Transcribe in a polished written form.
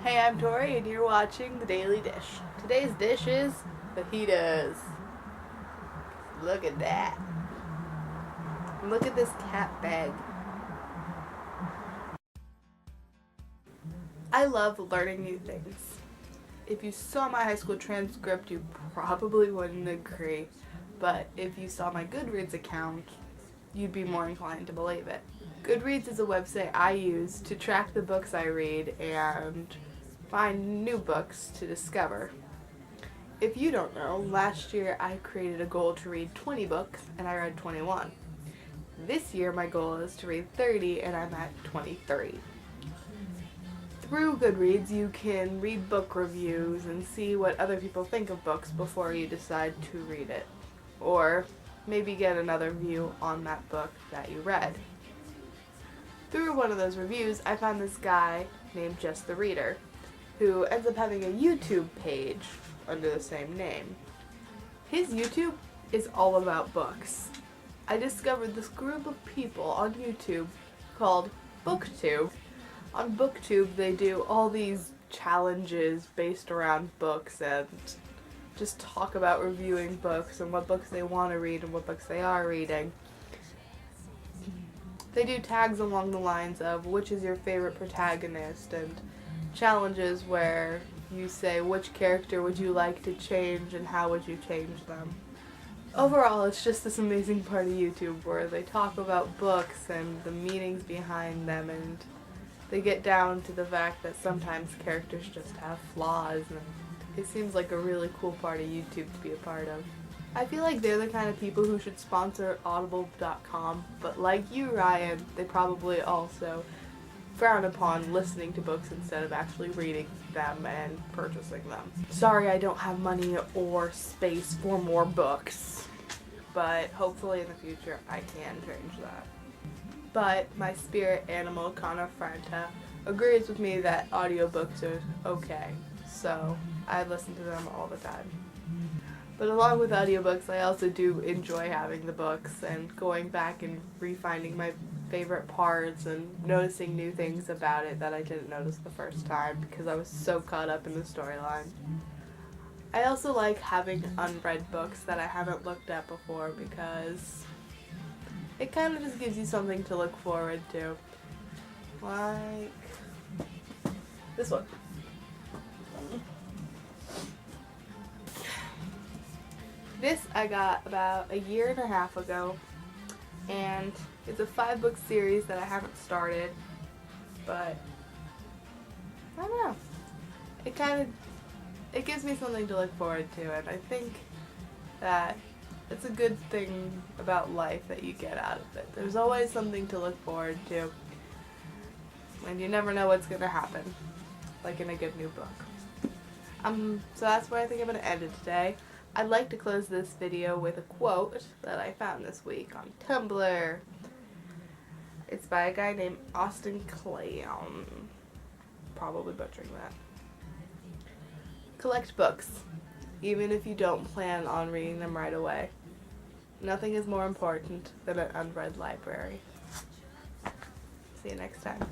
Hey, I'm Tori, and you're watching The Daily Dish. Today's dish is fajitas. Look at that. Look at this cat bag. I love learning new things. If you saw my high school transcript, you probably wouldn't agree. But if you saw my Goodreads account, you'd be more inclined to believe it. Goodreads is a website I use to track the books I read and find new books to discover. If you don't know, last year I created a goal to read 20 books and I read 21. This year my goal is to read 30 and I'm at 23. Through Goodreads you can read book reviews and see what other people think of books before you decide to read it. Or maybe get another view on that book that you read. Through one of those reviews I found this guy named Just the Reader, who ends up having a YouTube page under the same name. His YouTube is all about books. I discovered this group of people on YouTube called BookTube. On BookTube they do all these challenges based around books and just talk about reviewing books and what books they want to read and what books they are reading. They do tags along the lines of which is your favorite protagonist and challenges where you say which character would you like to change and how would you change them. Overall, it's just this amazing part of YouTube where they talk about books and the meanings behind them, and they get down to the fact that sometimes characters just have flaws, and it seems like a really cool part of YouTube to be a part of. I feel like they're the kind of people who should sponsor Audible.com, but like you, Ryan, they probably also frown upon listening to books instead of actually reading them and purchasing them. Sorry I don't have money or space for more books, but hopefully in the future I can change that. But my spirit animal, Connor Franta, agrees with me that audiobooks are okay, so I listen to them all the time. But along with audiobooks, I also do enjoy having the books and going back and refinding my favorite parts and noticing new things about it that I didn't notice the first time because I was so caught up in the storyline. I also like having unread books that I haven't looked at before because it kind of just gives you something to look forward to. Like this one. This I got about a year and a half ago, and it's a 5-book series that I haven't started, but I don't know. It gives me something to look forward to, and I think that it's a good thing about life that you get out of it. There's always something to look forward to, and you never know what's going to happen, like in a good new book. So that's where I think I'm going to end it today. I'd like to close this video with a quote that I found this week on Tumblr. It's by a guy named Austin Kleon. Probably butchering that. Collect books, even if you don't plan on reading them right away. Nothing is more important than an unread library. See you next time.